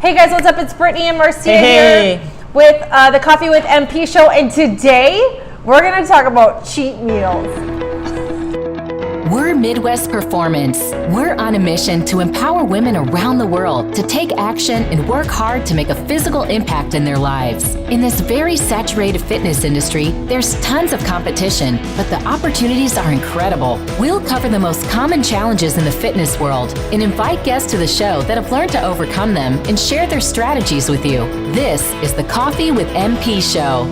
Hey guys, what's up? It's Brittany and Marcia Hey. here with the Coffee with MP show, and today we're going to talk about cheat meals. We're Midwest Performance. We're on a mission to empower women around the world to take action and work hard to make a physical impact in their lives. In this very saturated fitness industry, there's tons of competition, but the opportunities are incredible. We'll cover the most common challenges in the fitness world and invite guests to the show that have learned to overcome them and share their strategies with you. This is the Coffee with MP show.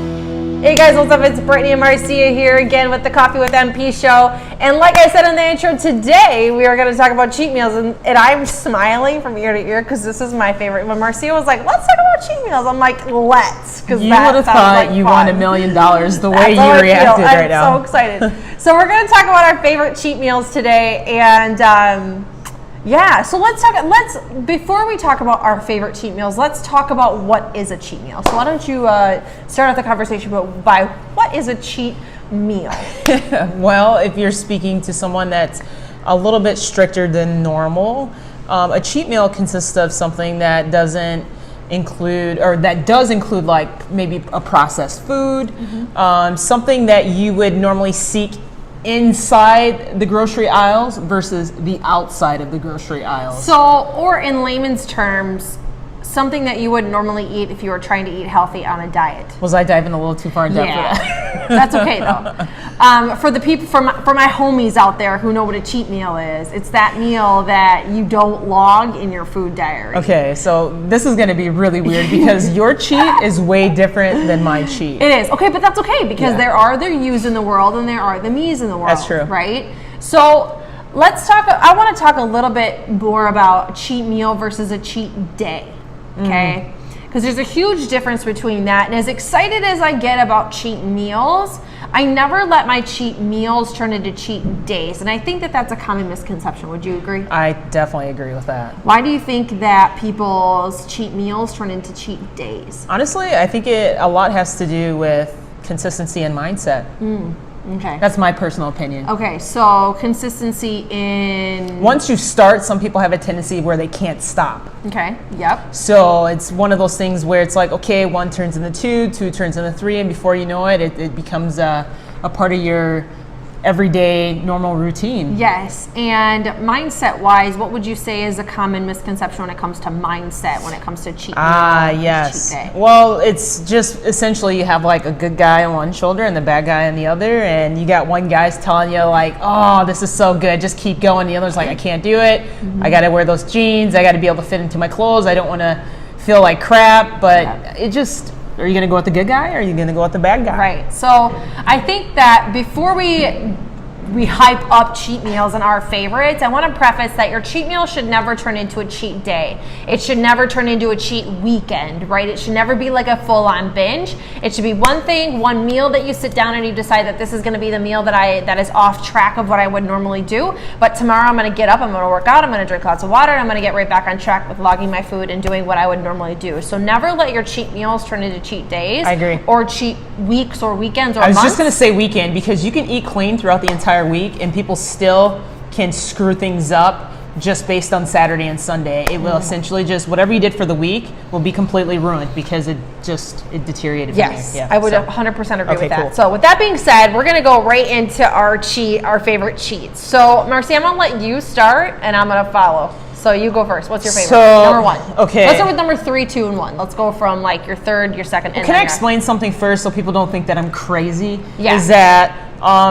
Hey guys, what's up? It's Brittany and Marcia here again with the Coffee with MP show. And like I said in the intro, today we are going to talk about cheat meals. And I'm smiling from ear to ear because this is my favorite. When Marcia was like, let's talk about cheat meals, I'm like, let's. You would have thought like you won $1 million the way you reacted right now. I'm so excited. So we're going to talk about our favorite cheat meals today. And yeah, so before we talk about our favorite cheat meals, let's talk about what is a cheat meal. So why don't you start off the conversation by what is a cheat meal? Well, if you're speaking to someone that's a little bit stricter than normal, a cheat meal consists of something that doesn't include, or that does include like maybe a processed food, something that you would normally seek inside the grocery aisles versus the outside of the grocery aisles. So, or in layman's terms, something that you would normally eat if you were trying to eat healthy on a diet. Was I diving a little too far in depth for that? That's okay though. For the people, for my homies out there who know what a cheat meal is, it's that meal that you don't log in your food diary. Okay, so this is going to be really weird because your cheat is way different than my cheat. It is. Okay, but that's okay because there are the yous in the world and there are the me's in the world. That's true. Right? So let's talk, I want to talk a little bit more about cheat meal versus a cheat day. Okay? Because there's a huge difference between that. And as excited as I get about cheat meals, I never let my cheat meals turn into cheat days. And I think that that's a common misconception. Would you agree? I definitely agree with that. Why do you think that people's cheat meals turn into cheat days? Honestly, I think a lot has to do with consistency and mindset. Okay. That's my personal opinion. Okay, so consistency in... Once you start, some people have a tendency where they can't stop. Okay, yep. So it's one of those things where it's like, okay, 1 turns into 2, 2 turns into 3, and before you know it, it becomes a part of your everyday normal routine. Yes, and mindset-wise, what would you say is a common misconception when it comes to mindset, when it comes to cheat meal? Yes. Cheat day? Well, it's just essentially you have like a good guy on one shoulder and the bad guy on the other, and you got one guy's telling you like, oh, this is so good, just keep going. The other's like, I can't do it. I got to wear those jeans. I got to be able to fit into my clothes. I don't want to feel like crap, but it just... Are you going to go with the good guy or are you going to go with the bad guy? Right. So I think that before we hype up cheat meals and our favorites, I want to preface that your cheat meal should never turn into a cheat day. It should never turn into a cheat weekend, right? It should never be like a full-on binge. It should be one thing, one meal that you sit down and you decide that this is going to be the meal that is off track of what I would normally do. But tomorrow I'm going to get up, I'm going to work out, I'm going to drink lots of water, and I'm going to get right back on track with logging my food and doing what I would normally do. So never let your cheat meals turn into cheat days. I agree. Or cheat weeks or weekends or months. I was just going to say weekend because you can eat clean throughout the entire week and people still can screw things up just based on Saturday and Sunday. It will essentially just, whatever you did for the week will be completely ruined because it deteriorated. Yes, yeah, I would 100% agree with that. Cool. So with that being said, we're gonna go right into our favorite cheats. So Marcy, I'm gonna let you start and I'm gonna follow. So you go first. What's your favorite? Number 1. Okay. Let's start with number 3, 2, and 1. Let's go from like your third, your second, and Can I explain something first so people don't think that I'm crazy? Yeah. Is that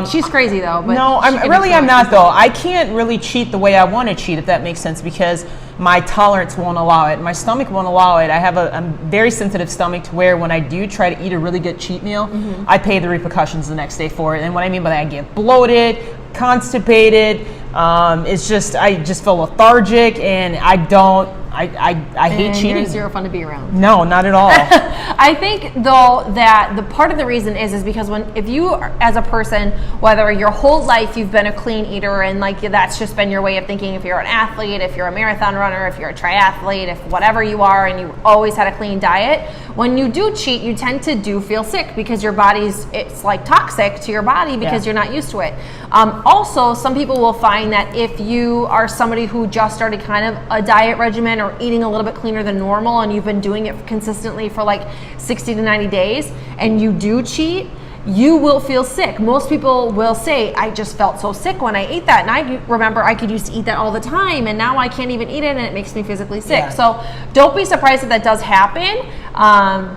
she's crazy though. But no, I'm not though. I can't really cheat the way I want to cheat, if that makes sense, because my tolerance won't allow it. My stomach won't allow it. I have a very sensitive stomach to where when I do try to eat a really good cheat meal, I pay the repercussions the next day for it. And what I mean by that, I get bloated, constipated. It's just, I just feel lethargic, and I hate cheating. You're zero fun to be around. No, not at all. I think though that the part of the reason is because if you as a person, whether your whole life you've been a clean eater and like that's just been your way of thinking, if you're an athlete, if you're a marathon runner, if you're a triathlete, if whatever you are, and you always had a clean diet, when you do cheat, you tend to feel sick because your it's like toxic to your body because you're not used to it. Also, some people will find that if you are somebody who just started kind of a diet regimen supplement or eating a little bit cleaner than normal, and you've been doing it consistently for like 60 to 90 days, and you do cheat, you will feel sick. Most people will say, I just felt so sick when I ate that. And I remember I could used to eat that all the time, and now I can't even eat it, and it makes me physically sick. Yeah. So don't be surprised that does happen,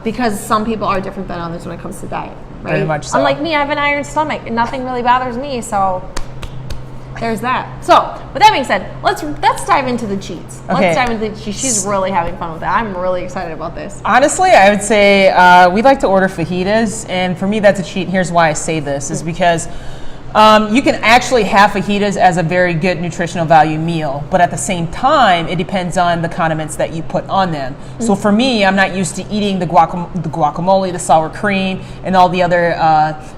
because some people are different than others when it comes to diet. Right? Very much so. Unlike me, I have an iron stomach, and nothing really bothers me, so there's that. So with that being said, let's dive into the cheats. Okay. Let's dive into the cheats. She's really having fun with it. I'm really excited about this. Honestly, I would say we like to order fajitas, and for me that's a cheat. Here's why I say this is because you can actually have fajitas as a very good nutritional value meal, but at the same time, it depends on the condiments that you put on them. So for me, I'm not used to eating the guacamole, the sour cream, and all the other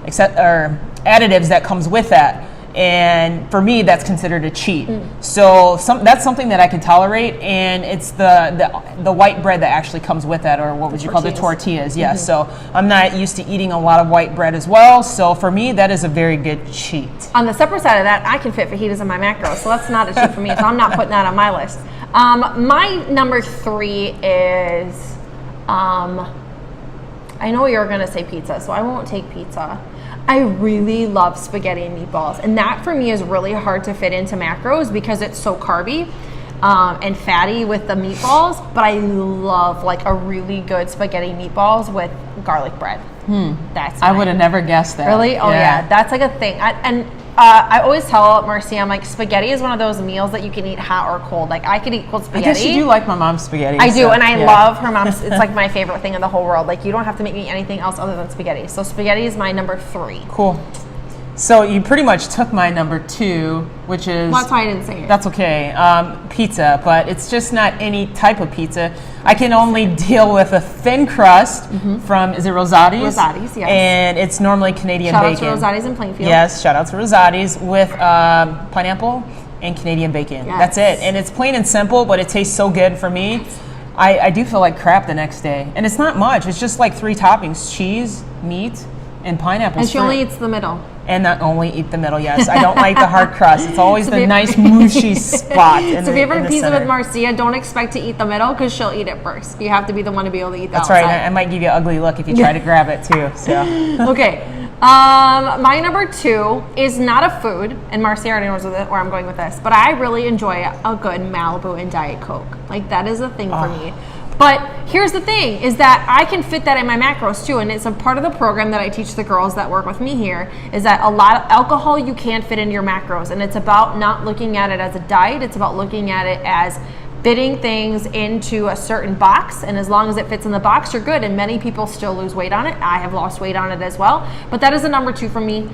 additives that comes with that. And for me, that's considered a cheat. So that's something that I can tolerate, and it's the white bread that actually comes with that, or what would you call the tortillas? Yes. So I'm not used to eating a lot of white bread as well. So for me, that is a very good cheat. On the separate side of that, I can fit fajitas in my macros, so that's not a cheat for me. So I'm not putting that on my list. My number 3 is, I know you're gonna say pizza, so I won't take pizza. I really love spaghetti and meatballs, and that for me is really hard to fit into macros because it's so carby and fatty with the meatballs, but I love like a really good spaghetti meatballs with garlic bread. That's I would have never guessed that. Really? Oh yeah, that's like a thing. I always tell Marcy, I'm like, spaghetti is one of those meals that you can eat hot or cold. Like I could eat cold spaghetti. I guess you do like my mom's spaghetti. I do, and I love her mom's. It's like my favorite thing in the whole world. Like you don't have to make me anything else other than spaghetti. So spaghetti is my number 3. Cool. So you pretty much took my number 2, which is... Well, that's why I didn't say it. That's okay. Pizza, but it's just not any type of pizza. I can only deal with a thin crust from, is it Rosati's? Rosati's, yes. And it's normally Canadian bacon. Shout out to Rosati's in Plainfield. Yes, shout out to Rosati's with pineapple and Canadian bacon. Yes. That's it. And it's plain and simple, but it tastes so good for me. I do feel like crap the next day. And it's not much. It's just like 3 toppings, cheese, meat, and pineapple. And she only eats the middle. And not only eat the middle, yes. I don't like the hard crust. It's always the nice mushy spot in So if you ever have a pizza center. with Marcia, don't expect to eat the middle because she'll eat it first. You have to be the one to be able to eat the That's outside. right. I might give you an ugly look if you try to grab it too. So Okay. My number 2 is not a food, and Marcia already knows where I'm going with this, but I really enjoy a good Malibu and Diet Coke. Like that is a thing for me. But here's the thing, is that I can fit that in my macros too, and it's a part of the program that I teach the girls that work with me here, is that a lot of alcohol you can't fit into your macros, and it's about not looking at it as a diet, it's about looking at it as fitting things into a certain box, and as long as it fits in the box, you're good, and many people still lose weight on it. I have lost weight on it as well, but that is a number 2 for me.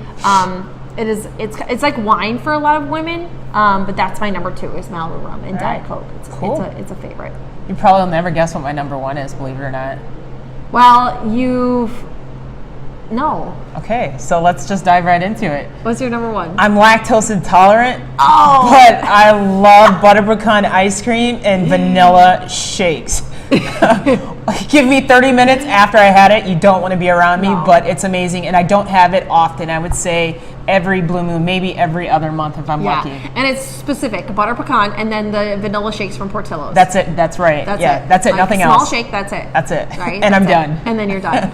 It's like wine for a lot of women, but that's my number 2 is Malibu rum and Diet Coke. It's a favorite. you probably will never guess what my number 1 is, believe it or not. Well, no. Okay, so let's just dive right into it. What's your number 1? I'm lactose intolerant, Oh. but I love butter pecan ice cream and vanilla shakes. Give me 30 minutes after I had it. You don't want to be around me, No. but it's amazing, and I don't have it often. I would say every blue moon, maybe every other month if I'm lucky. And it's specific, butter pecan, and then the vanilla shakes from Portillo's. That's it. That's right. That's That's it. Like nothing small else. shake, that's it. That's it. Right? And That's I'm it. done. And then you're done.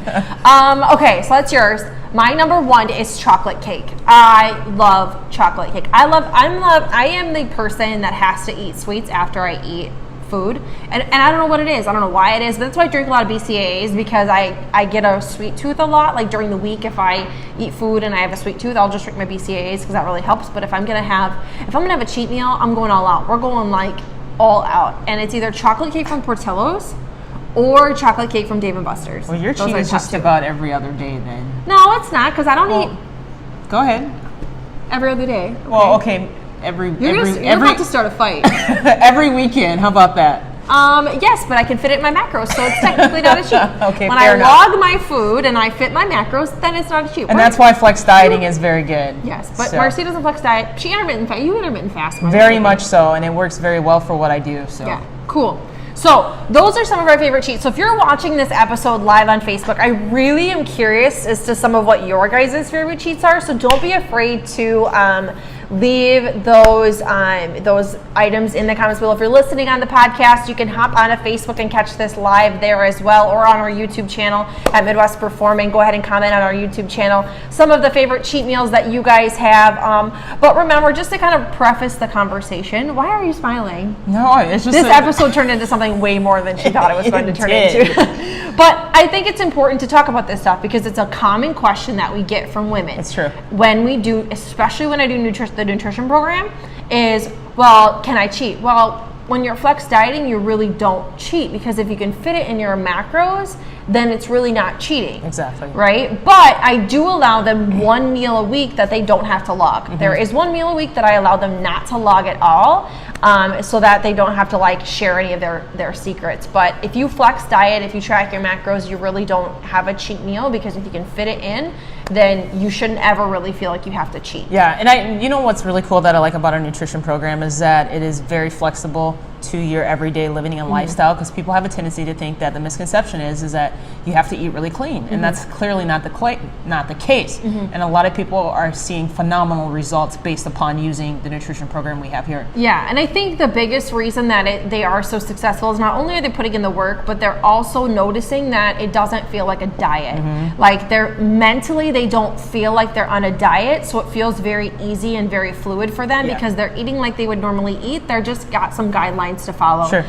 Okay, so that's yours. My number 1 is chocolate cake. I love chocolate cake. I am the person that has to eat sweets after I eat food, and I don't know what it is. I don't know why it is. That's why I drink a lot of BCAAs, because I get a sweet tooth a lot. Like during the week, if I eat food and I have a sweet tooth, I'll just drink my BCAAs because that really helps. But if I'm gonna have a cheat meal, I'm going all out. We're going like all out, and it's either chocolate cake from Portillo's or chocolate cake from Dave & Buster's. Well, your Those cheat are is top just 2. about every other day then. No, it's not, because I don't eat Go ahead. every other day. Okay? Well, okay. You're about to start a fight. Every weekend. How about that? Yes, but I can fit it in my macros, so it's technically not a cheat. Okay, when fair I enough. log my food and I fit my macros, then it's not a cheat. And that's why flex dieting is very good. Yes, but So, Marcy doesn't flex diet. She intermittent fast. You intermittent fast. Marcy. very much so, and it works very well for what I do. So Yeah, cool. So those are some of our favorite cheats. So if you're watching this episode live on Facebook, I really am curious as to some of what your guys' favorite cheats are. So don't be afraid to leave those items in the comments below. If you're listening on the podcast, you can hop on to Facebook and catch this live there as well, or on our YouTube channel at Midwest Performing. Go ahead and comment on our YouTube channel some of the favorite cheat meals that you guys have. But remember, just to kind of preface the conversation, why are you smiling? No, it's just this episode turned into something way more than she thought it was going to turn into. But I think it's important to talk about this stuff because it's a common question that we get from women. It's true. When we do, especially when I do the nutrition program, is, well, can I cheat? Well, when you're flex dieting, you really don't cheat, because if you can fit it in your macros, then it's really not cheating. Exactly. Right? But I do allow them one meal a week that they don't have to log. Mm-hmm. There is one meal a week that I allow them not to log at all, so that they don't have to like share any of their secrets. But if you flex diet, if you track your macros, you really don't have a cheat meal, because if you can fit it in, then you shouldn't ever really feel like you have to cheat. Yeah, and you know what's really cool that I like about our nutrition program is that it is very flexible to your everyday living and lifestyle, because people have a tendency to think that the misconception is that you have to eat really clean, and that's clearly not the case. And a lot of people are seeing phenomenal results based upon using the nutrition program we have here. Yeah, and I think the biggest reason that they are so successful is not only are they putting in the work, but they're also noticing that it doesn't feel like a diet. Like they're mentally, they don't feel like they're on a diet, so it feels very easy and very fluid for them, because they're eating like they would normally eat. They're just got some guidelines to follow,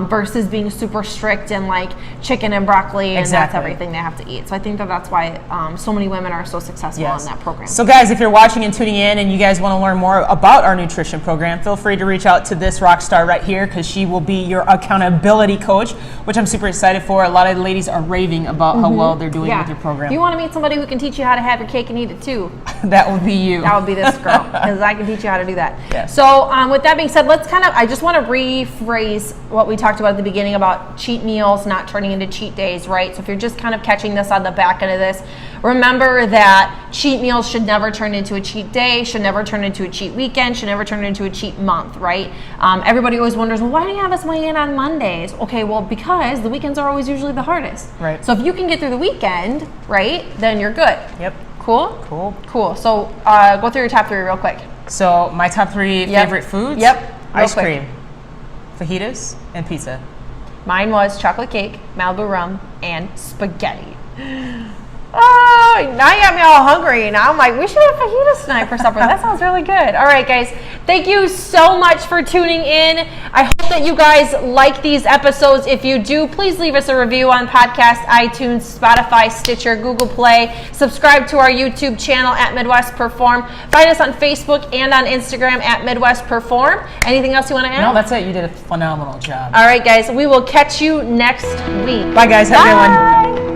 versus being super strict and like chicken and broccoli and that's everything they have to eat. So I think that's why so many women are so successful in that program. So guys, if you're watching and tuning in and you guys want to learn more about our nutrition program, feel free to reach out to this rock star right here, because she will be your accountability coach, which I'm super excited for. A lot of the ladies are raving about how well they're doing with your program. If you want to meet somebody who can teach you how to have your cake and eat it too, that would be you. That would be this girl, because I can teach you how to do that. Yes. So with that being said, I just want to rephrase what we talked about at the beginning about cheat meals not turning into cheat days, right? So if you're just kind of catching this on the back end of this, remember that cheat meals should never turn into a cheat day, should never turn into a cheat weekend, should never turn into a cheat month, right? Everybody always wonders, well, why do you have us weigh in on Mondays? Okay, well, because the weekends are always usually the hardest. Right. So if you can get through the weekend, right, then you're good. Yep. Cool? Cool. So go through your top 3 real quick. So my top 3 favorite foods? Ice cream, fajitas, and pizza. Mine was chocolate cake, Malibu rum, and spaghetti. Oh, now you got me all hungry. Now I'm like, we should have fajitas tonight for supper. That sounds really good. All right, guys. Thank you so much for tuning in. I hope that you guys like these episodes. If you do, please leave us a review on podcast, iTunes, Spotify, Stitcher, Google Play. Subscribe to our YouTube channel at Midwest Perform. Find us on Facebook and on Instagram at Midwest Perform. Anything else you want to add? No, that's it. You did a phenomenal job. All right, guys. We will catch you next week. Bye, guys. Have a good one.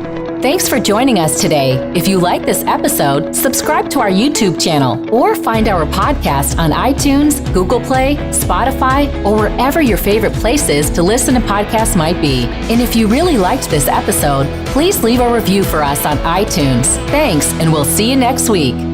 Thanks for joining us today. If you like this episode, subscribe to our YouTube channel or find our podcast on iTunes, Google Play, Spotify, or wherever your favorite places to listen to podcasts might be. And if you really liked this episode, please leave a review for us on iTunes. Thanks, and we'll see you next week.